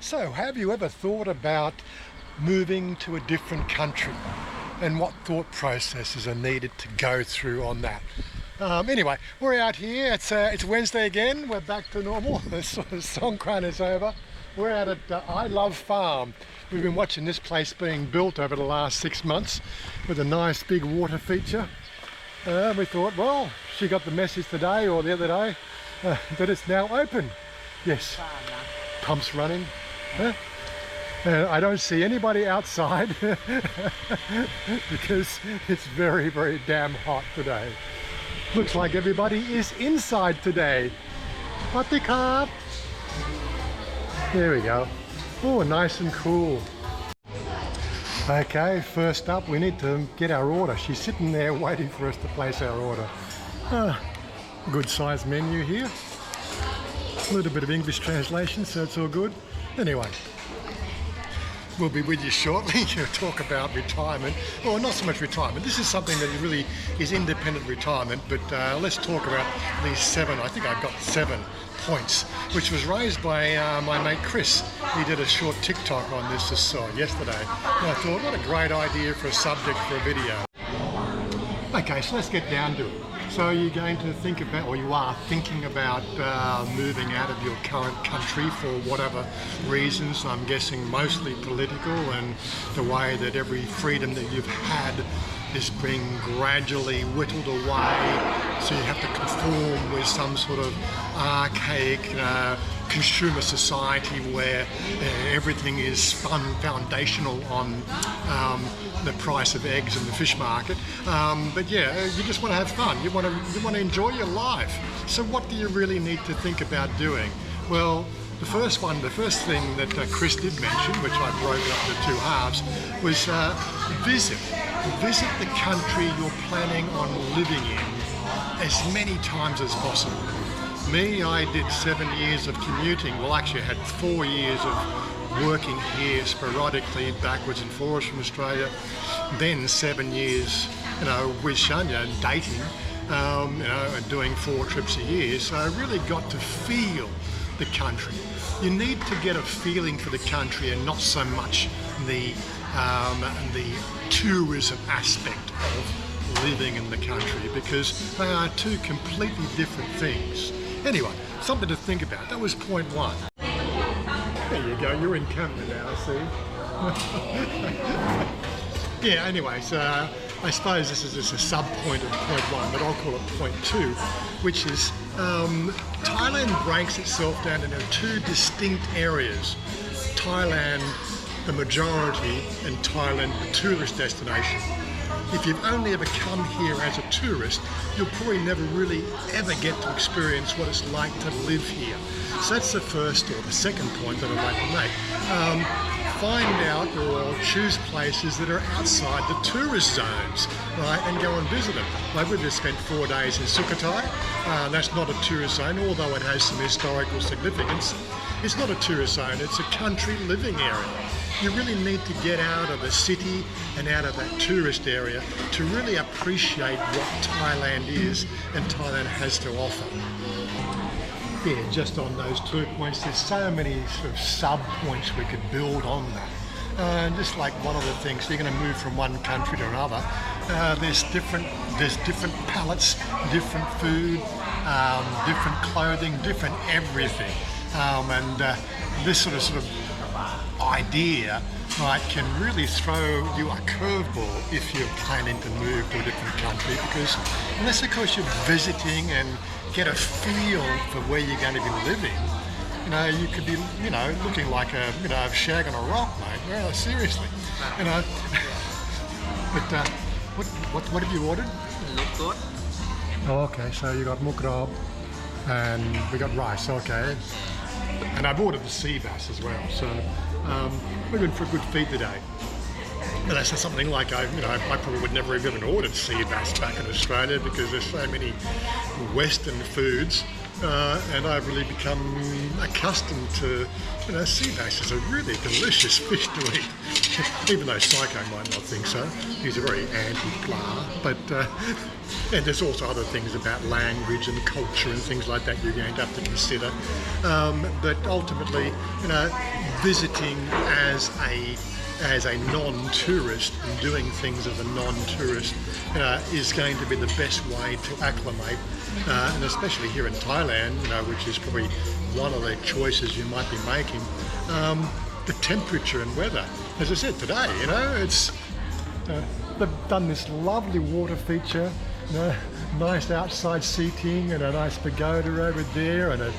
So, have you ever thought about moving to a different country and what thought processes are needed to go through on that? Anyway, we're out here. It's Wednesday again. We're back to normal. The Songkran is over. We're out at I Love Farm. We've been watching this place being built over the last 6 months with a nice big water feature. We thought, well, she got the message today or the other day that it's now open. Yes, pumps running. I don't see anybody outside because it's very, very damn hot today. Looks like everybody is inside today. Patikap. There we go. Oh, nice and cool. Okay, first up we need to get our order. She's sitting there waiting for us to place our order. Good size menu here. A little bit of English translation, so it's all good. Anyway, we'll be with you shortly to talk about retirement. Well, not so much retirement. This is something that really is independent retirement, but let's talk about these 7, I think I've got 7 points, which was raised by my mate Chris. He did a short TikTok on this yesterday. And I thought, what a great idea for a subject for a video. Okay, so let's get down to it. So you're going to think about, or you are thinking about moving out of your current country for whatever reasons. I'm guessing mostly political, and the way that every freedom that you've had is being gradually whittled away. So you have to conform with some sort of archaic consumer society where everything is foundational on the price of eggs in the fish market. But yeah, you just want to have fun. You want to enjoy your life. So what do you really need to think about doing? Well, the first thing that Chris did mention, which I broke up into 2 halves, was visit the country you're planning on living in as many times as possible. Me, I did 7 years of commuting. Well, actually I had 4 years of working here sporadically backwards and forwards from Australia, then 7 years, with Shania and dating, and doing 4 trips a year. So I really got to feel the country. You need to get a feeling for the country and not so much the tourism aspect of living in the country, because they are 2 completely different things. Anyway, something to think about. That was point 1. There you go, you're in camera now, see? Yeah, anyway, so I suppose this is just a sub-point of point 1, but I'll call it point 2, which is Thailand breaks itself down into 2 distinct areas. Thailand, the majority, and Thailand, the tourist destination. If you've only ever come here as a tourist, you'll probably never really ever get to experience what it's like to live here. So that's the first or the second point that I'd like to make. Find out or choose places that are outside the tourist zones, right, and go and visit them. Like we just spent 4 days in Sukhothai. That's not a tourist zone, although it has some historical significance. It's not a tourist zone, it's a country living area. You really need to get out of the city and out of that tourist area to really appreciate what Thailand is and Thailand has to offer. Yeah, just on those 2 points, there's so many sort of sub-points we could build on that. Just like one of the things, you're going to move from one country to another. There's different palates, different food, different clothing, different everything. This sort of idea, right, can really throw you a curveball if you're planning to move to a different country, because unless of course you're visiting and get a feel for where you're going to be living, you could be, looking like a shag on a rock, mate. Well, seriously, But what have you ordered? Look. Oh, okay. So you got mukrab and we got rice. Okay. And I've ordered the sea bass as well, so we're good for a good feed today. And that's something like I probably would never have even ordered sea bass back in Australia, because there's so many Western foods and I've really become accustomed to, sea bass is a really delicious fish to eat. Even though Psycho might not think so. He's a very anti-blah, but and there's also other things about language and culture and things like that you're going to have to consider. But ultimately, visiting as a non-tourist and doing things as a non-tourist is going to be the best way to acclimate, and especially here in Thailand, which is probably one of the choices you might be making. The temperature and weather, as I said today, it's they've done this lovely water feature, nice outside seating and a nice pagoda over there and a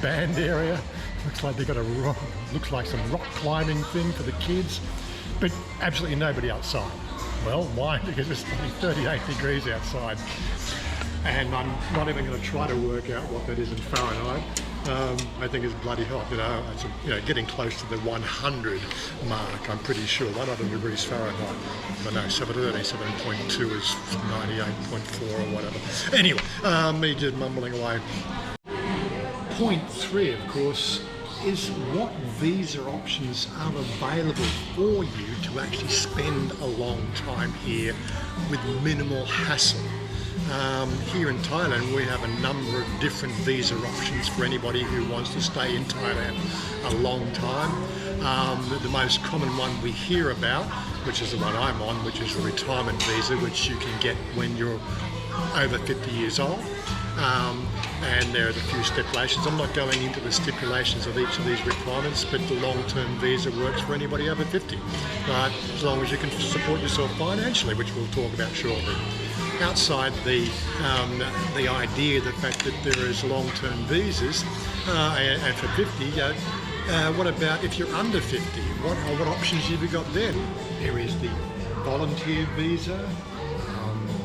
band area. Looks like they've got looks like some rock climbing thing for the kids, but absolutely nobody outside. Well, why? Because it's only 38 degrees outside, and I'm not even going to try to work out what that is in Fahrenheit. I think it's bloody hot. It's getting close to the 100 mark. I'm pretty sure 100 degrees Fahrenheit. I know 7.2 is 98.4 or whatever. Anyway, me just mumbling away. Point 3, of course, is what visa options are available for you to actually spend a long time here with minimal hassle. Here in Thailand, we have a number of different visa options for anybody who wants to stay in Thailand a long time. The most common one we hear about, which is the one I'm on, which is a retirement visa, which you can get when you're over 50 years old. And there are a few stipulations. I'm not going into the stipulations of each of these requirements, but the long-term visa works for anybody over 50, right? As long as you can support yourself financially, which we'll talk about shortly. Outside the idea, the fact that there is long-term visas, and for 50, what about if you're under 50? What options have you got then? There is the volunteer visa.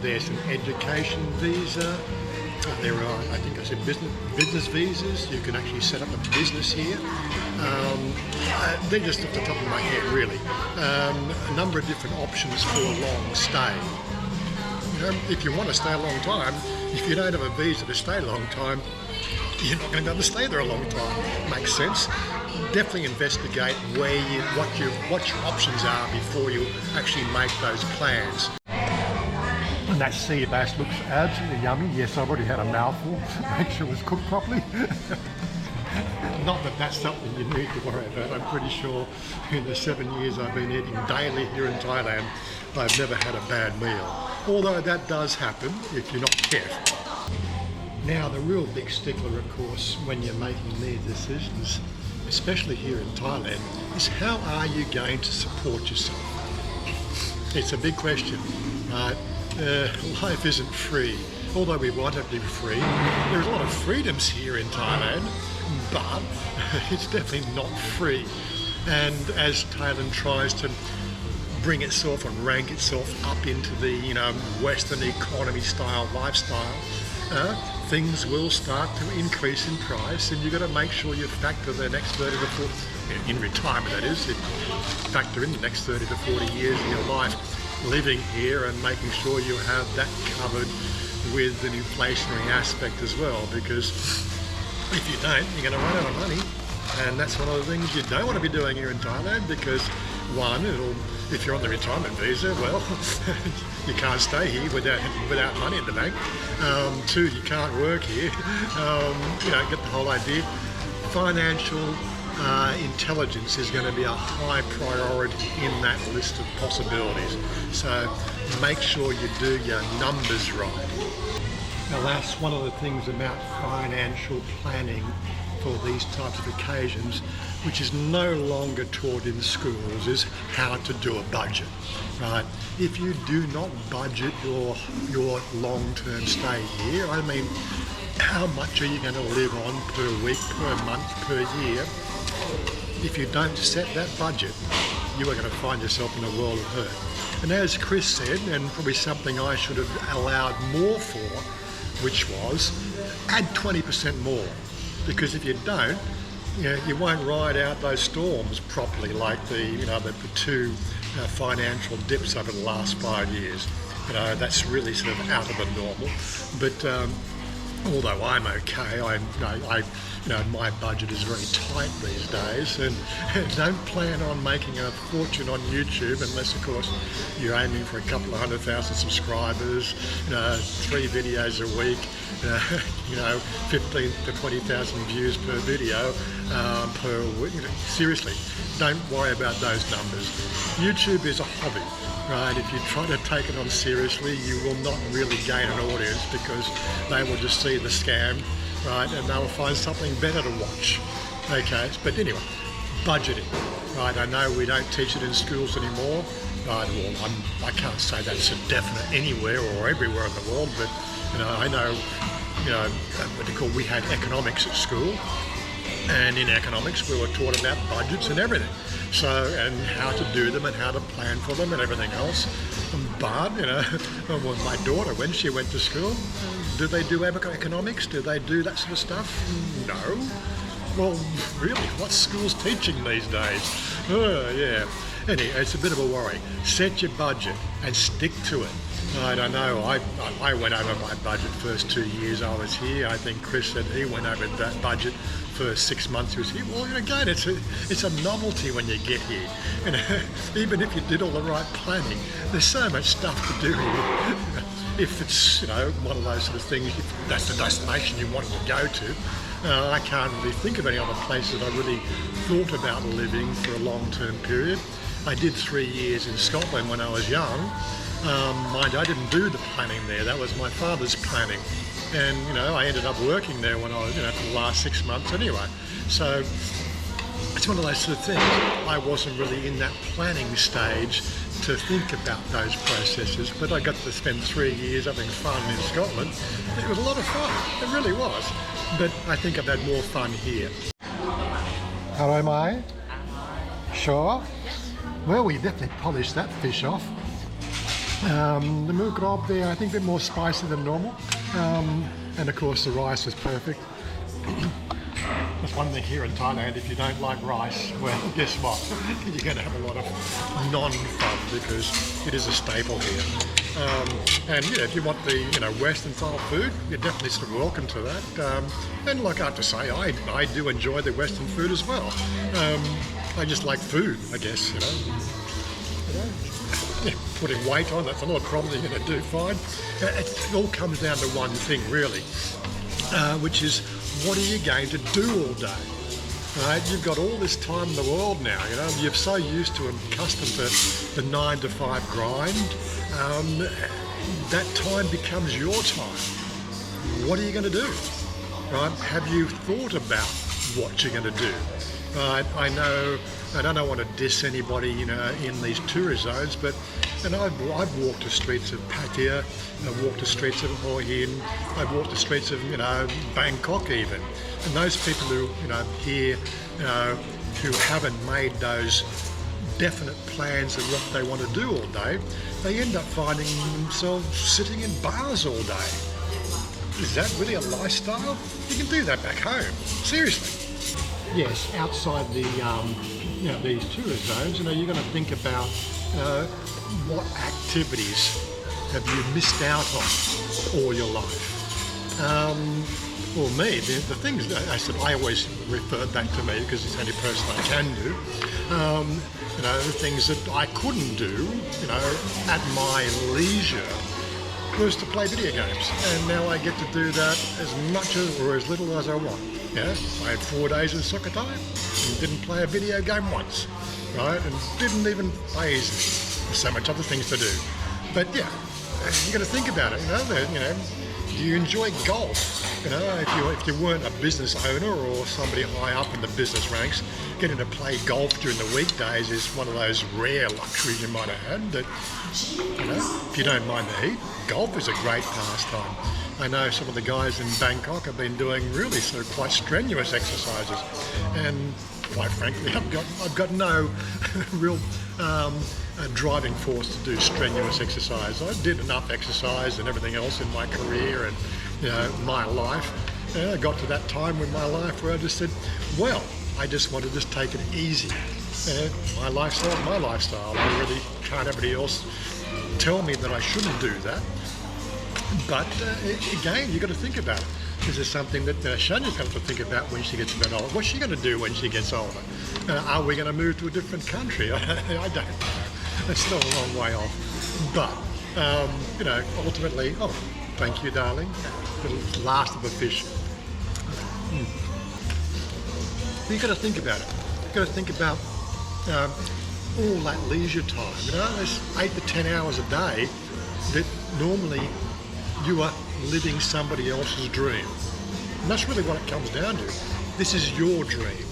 There's an education visa. There are, I think I said, business visas. You can actually set up a business here. They're just off the top of my head, really. A number of different options for a long stay. If you want to stay a long time, if you don't have a visa to stay a long time, you're not going to be able to stay there a long time. Makes sense. Definitely investigate what your options are before you actually make those plans. And that sea bass looks absolutely yummy. Yes, I've already had a mouthful. Make sure it was cooked properly. Not that that's something you need to worry about. I'm pretty sure in the 7 years I've been eating daily here in Thailand, I've never had a bad meal. Although that does happen if you're not careful. Now, the real big stickler, of course, when you're making these decisions, especially here in Thailand, is how are you going to support yourself? It's a big question, right? Life isn't free. Although we want it to be free, there's a lot of freedoms here in Thailand, but it's definitely not free. And as Thailand tries to bring itself and rank itself up into the Western economy style lifestyle, things will start to increase in price, and you've got to make sure you factor the next 30 to 40, in retirement that is, factor in the next 30 to 40 years of your life living here and making sure you have that covered with an inflationary aspect as well, because if you don't, you're going to run out of money, and that's one of the things you don't want to be doing here in Thailand, because one, if you're on the retirement visa, well, you can't stay here without money in the bank. Two, you can't work here. Get the whole idea. Financial intelligence is going to be a high priority in that list of possibilities. So make sure you do your numbers right. Now that's one of the things about financial planning for these types of occasions, which is no longer taught in schools, is how to do a budget, right? If you do not budget your long-term stay here, I mean, how much are you going to live on per week, per month, per year? If you don't set that budget, you are going to find yourself in a world of hurt. And as Chris said, and probably something I should have allowed more for, which was add 20% more. Because if you don't, you won't ride out those storms properly, like the two financial dips over the last 5 years. That's really sort of out of the normal. But although I'm okay, my budget is very tight these days, and don't plan on making a fortune on YouTube unless, of course, you're aiming for a couple of 100,000 subscribers, 3 videos a week, 15 to 20,000 views per video per week. Seriously, don't worry about those numbers. YouTube is a hobby. Right, if you try to take it on seriously, you will not really gain an audience because they will just see the scam, right, and they'll find something better to watch. Okay, but anyway, budgeting, right? I know we don't teach it in schools anymore, right? Well, I can't say that's a definite anywhere or everywhere in the world, but I know, we had economics at school, and in economics we were taught about budgets and everything. So, and how to do them and how to plan for them and everything else. But, well, my daughter, when she went to school, do they do economics? Do they do that sort of stuff? No. Well, really, what's schools teaching these days? Yeah. Anyway, it's a bit of a worry. Set your budget and stick to it. I don't know. I went over my budget first 2 years I was here. I think Chris said he went over that budget for 6 months he was here. Well, again, it's a novelty when you get here. Even if you did all the right planning, there's so much stuff to do here. If it's one of those sort of things, if that's the destination you want to go to. I can't really think of any other places I really thought about living for a long-term period. I did 3 years in Scotland when I was young. Mind you, I didn't do the planning there. That was my father's planning. And, I ended up working there when I was, for the last 6 months anyway. So it's one of those sort of things. I wasn't really in that planning stage to think about those processes, but I got to spend 3 years having fun in Scotland. It was a lot of fun. It really was. But I think I've had more fun here. Hello, Mai. Sure. Well, we definitely polished that fish off. The milk rob there, I think a bit more spicy than normal. And of course the rice is perfect. That's one thing here in Thailand, if you don't like rice, well, guess what? You're going to have a lot of non-fun because it is a staple here. And if you want the Western style food, you're definitely sort of welcome to that. And like I have to say, I do enjoy the Western food as well. I just like food, I guess, putting weight on, that's another problem you're going to do fine. It all comes down to one thing really, which is what are you going to do all day? Right? You've got all this time in the world now, you're so used to and accustomed to the 9 to 5 grind. That time becomes your time. What are you going to do? Right? Have you thought about what you're going to do? Right? I know, and I don't want to diss anybody, in these tourist zones, but I've walked the streets of Pattaya, I've walked the streets of Hua Hin, I've walked the streets of, Bangkok even. And those people who, here, who haven't made those definite plans of what they want to do all day, they end up finding themselves sitting in bars all day. Is that really a lifestyle? You can do that back home, seriously. Yes, outside the these tourist zones, you're going to think about what activities have you missed out on all your life. For me, the things that I always refer back to me because it's the only person I can do. The things that I couldn't do, at my leisure, was to play video games, and now I get to do that as much or as little as I want. I had 4 days in soccer time and didn't play a video game once, right? And didn't even phase me. There's so much other things to do. But yeah, you got to think about it. Do you enjoy golf? If you weren't a business owner or somebody high up in the business ranks, getting to play golf during the weekdays is one of those rare luxuries you might have had. That if you don't mind the heat, golf is a great pastime. I know some of the guys in Bangkok have been doing really sort of quite strenuous exercises, and quite frankly, I've got no real driving force to do strenuous exercise. I did enough exercise and everything else in my career and my life. I got to that time in my life where I just said, well, I just want to just take it easy. My lifestyle is my lifestyle. I really can't everybody else tell me that I shouldn't do that. But again, you've got to think about it. this is something that Shania's got to think about when she gets a bit older. What's she going to do when she gets older? Are we going to move to a different country? I don't know. It's still a long way off. But, ultimately, oh, thank you, darling. The last of the fish. You've got to think about it. You've got to think about all that leisure time. There's 8 to 10 hours a day that normally you are living somebody else's dream. And that's really what it comes down to. This is your dream.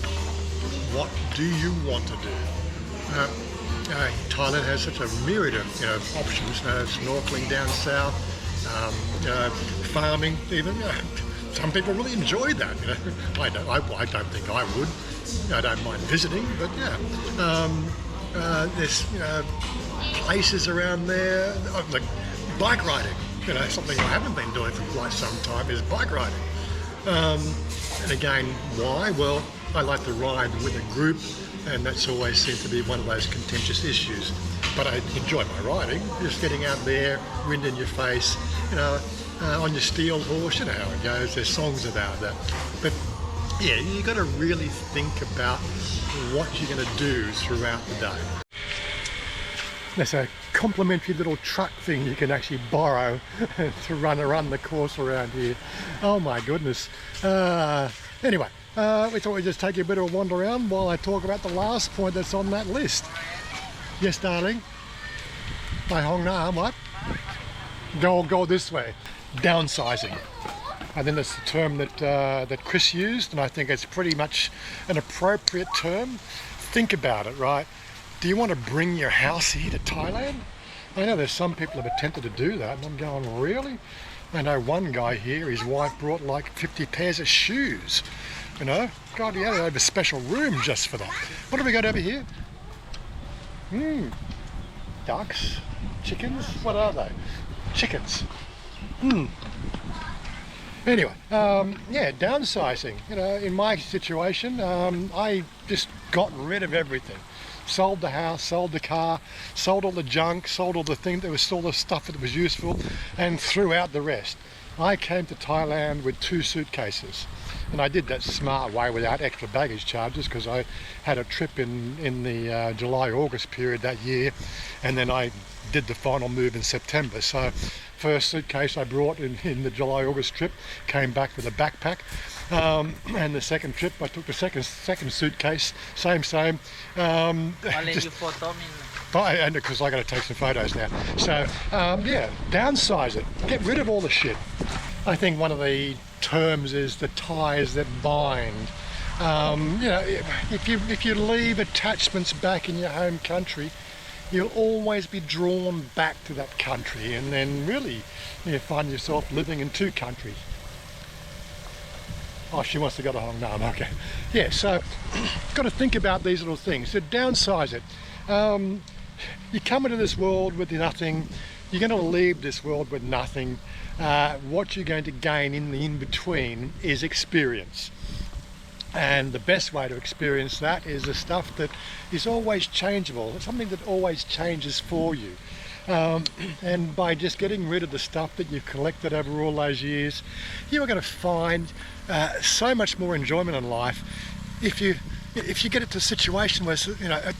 What do you want to do? Thailand has such a myriad of options. Snorkeling down south, farming even. Some people really enjoy that. I don't think I would. I don't mind visiting, but yeah. There's places around there, like bike riding. Something I haven't been doing for quite some time is bike riding. And again, why? Well, I like to ride with a group, and that's always seemed to be one of those contentious issues. But I enjoy my riding, just getting out there, wind in your face, on your steel horse, you know how it goes. There's songs about that. But yeah, you got to really think about what you're going to do throughout the day. There's a complimentary little truck thing you can actually borrow to run the course around here. Oh my goodness. Anyway, we thought we'd just take a bit of a wander around while I talk about the last point that's on that list. Yes, darling? My Hong Nam, what? Go this way. Downsizing. I think that's the term that Chris used, and I think it's pretty much an appropriate term. Think about it, right? Do you want to bring your house here to Thailand? I know there's some people have attempted to do that, and I'm going, really? I know one guy here, his wife brought like 50 pairs of shoes. God, yeah, they have a special room just for that. What have we got over here? Ducks, chickens, what are they? Chickens. Anyway, yeah, downsizing. In my situation, I just got rid of everything. Sold the house, sold the car, sold all the junk, sold all the things that was all the stuff that was useful, and threw out the rest. I came to Thailand with 2 suitcases, and I did that smart way without extra baggage charges because I had a trip in the July-August period that year, and then I did the final move in September. So first suitcase I brought in the July-August trip, came back with a backpack. And the second trip, I took the second suitcase, same. And because I got to take some photos now. So yeah, downsize it. Get rid of all the shit. I think one of the terms is the ties that bind. If you leave attachments back in your home country, you'll always be drawn back to that country, and then really you find yourself living in 2 countries. Oh, she wants to go to Hong Nam, okay. Yeah, so got to think about these little things. So downsize it. You come into this world with nothing, you're going to leave this world with nothing. What you're going to gain in the in-between is experience. And the best way to experience that is the stuff that is always changeable. It's something that always changes for you. And by just getting rid of the stuff that you've collected over all those years, you are going to find so much more enjoyment in life. If you get into a situation where, at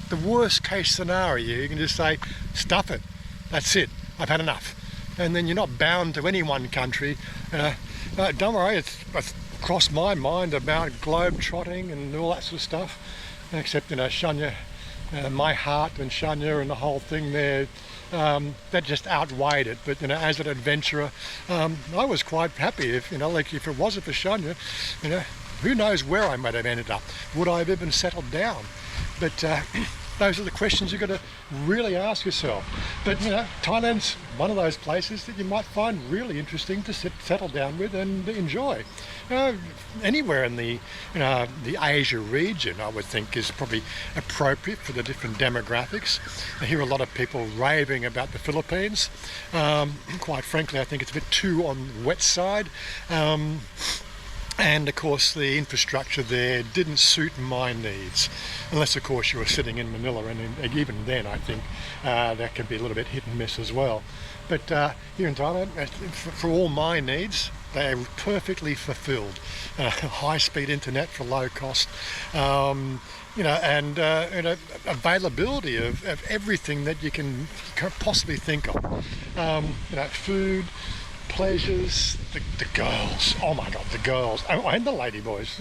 the worst case scenario, you can just say, stuff it, that's it, I've had enough. And then you're not bound to any one country. Don't worry, it's crossed my mind about globe trotting and all that sort of stuff, except Shania, my heart and Shania and the whole thing there, that just outweighed it. But as an adventurer, I was quite happy. If if it wasn't for Shania, who knows where I might have ended up? Would I have even settled down? But those are the questions you've got to really ask yourself. But Thailand's one of those places that you might find really interesting to settle down with and enjoy. Anywhere in the Asia region, I would think, is probably appropriate for the different demographics. I hear a lot of people raving about the Philippines. Quite frankly, I think it's a bit too on the wet side. And of course the infrastructure there didn't suit my needs, unless of course you were sitting in Manila, and even then I think that can be a little bit hit and miss as well. But here in Thailand, for all my needs, they are perfectly fulfilled. High-speed internet for low cost, and availability of everything that you can possibly think of. Food, pleasures, the girls. Oh my God, the girls, and the lady boys.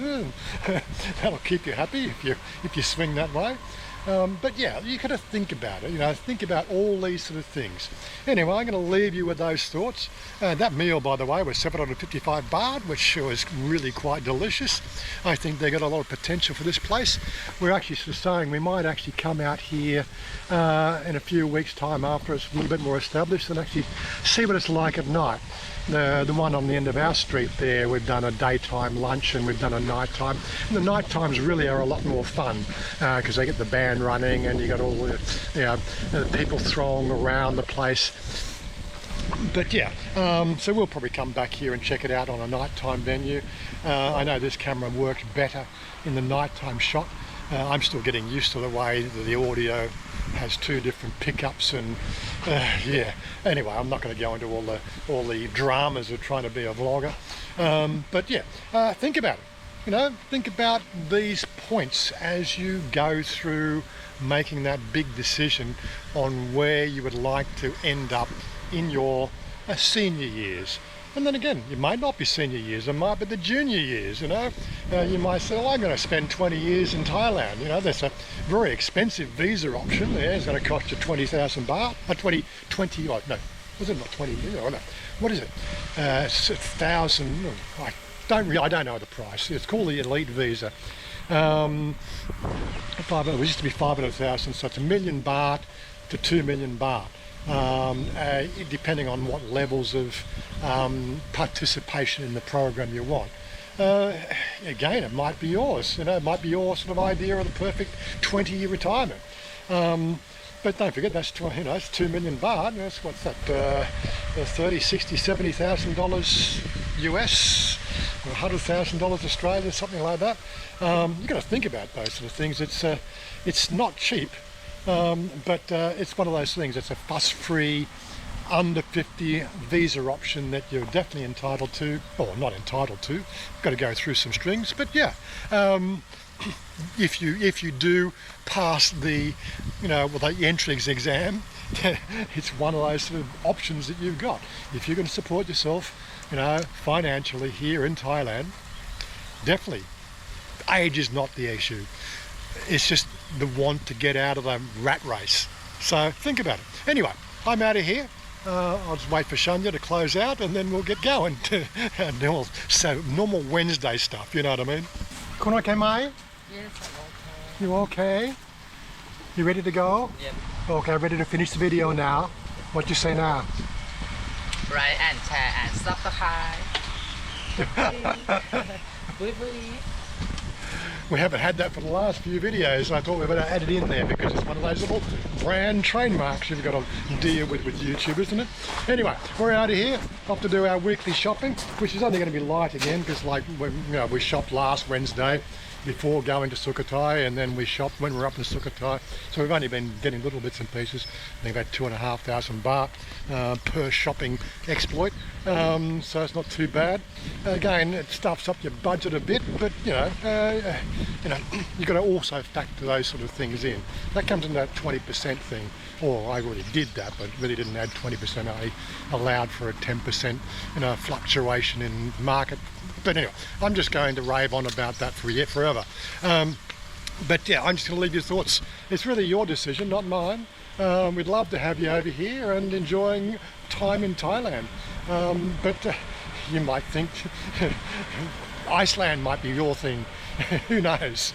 That'll keep you happy if you swing that way. But yeah, you got to think about it, think about all these sort of things. Anyway, I'm going to leave you with those thoughts. That meal, by the way, was 755 baht, which was really quite delicious. I think they got a lot of potential for this place. We're actually sort of saying we might actually come out here in a few weeks' time after it's a little bit more established and actually see what it's like at night. The one on the end of our street there, we've done a daytime lunch and we've done a nighttime. And the night times really are a lot more fun because they get the band running and you got all the people thronging around the place. But yeah, so we'll probably come back here and check it out on a nighttime venue. I know this camera works better in the nighttime shot. I'm still getting used to the way that the audio has two different pickups and yeah. Anyway, I'm not going to go into all the dramas of trying to be a vlogger. But yeah, think about it. Think about these points as you go through making that big decision on where you would like to end up in your senior years. And then again, you might not be senior years, it might be the junior years, You might say, well, I'm going to spend 20 years in Thailand. There's a very expensive visa option there. It's going to cost you 20,000 baht, 20, oh, no, was it not 20 years? Oh, no. What is it? It's 1,000, I don't know the price. It's called the elite visa. It used to be 500,000, so it's 1 million baht to 2 million baht. Depending on what levels of participation in the program you want. Again, it might be yours. It might be your sort of idea of the perfect 20-year retirement. But don't forget, that's it's 2 million baht. That's what's that? 30, 60, $70,000 US, or $100,000 Australia, something like that. You've got to think about those sort of things. It's not cheap. But it's one of those things. It's a fuss-free, under 50 visa option that you're definitely entitled to, or not entitled to. You've got to go through some strings, but yeah, if you do pass the the entrance exam, it's one of those sort of options that you've got. If you're going to support yourself, financially here in Thailand, definitely, age is not the issue. It's just the want to get out of the rat race. So think about it. Anyway, I'm out of here. I'll just wait for Shania to close out and then we'll get going to normal Wednesday stuff, you know what I mean? Kun okay, Mai? Yes, I'm okay. You okay? You ready to go? Yep. Okay, ready to finish the video now. What you say now? Right, and share and subscribe. We haven't had that for the last few videos. I thought we better add it in there because it's one of those little brand trademarks you've got to deal with YouTube, isn't it? Anyway, we're out of here. Off to do our weekly shopping, which is only going to be light again because we shopped last Wednesday before going to Sukhothai, and then we shopped when we were up in Sukhothai. So we've only been getting little bits and pieces. I think about 2,500 baht per shopping exploit. So it's not too bad. Again, it stuffs up your budget a bit, but you've got to also factor those sort of things in. That comes in that 20% thing. Or I already did that, but really didn't add 20%. I allowed for a 10% fluctuation in market. But anyway, I'm just going to rave on about that forever. But yeah, I'm just going to leave your thoughts. It's really your decision, not mine. We'd love to have you over here and enjoying time in Thailand. But you might think Iceland might be your thing. Who knows?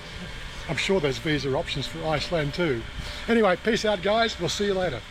I'm sure there's visa options for Iceland too. Anyway, peace out guys. We'll see you later.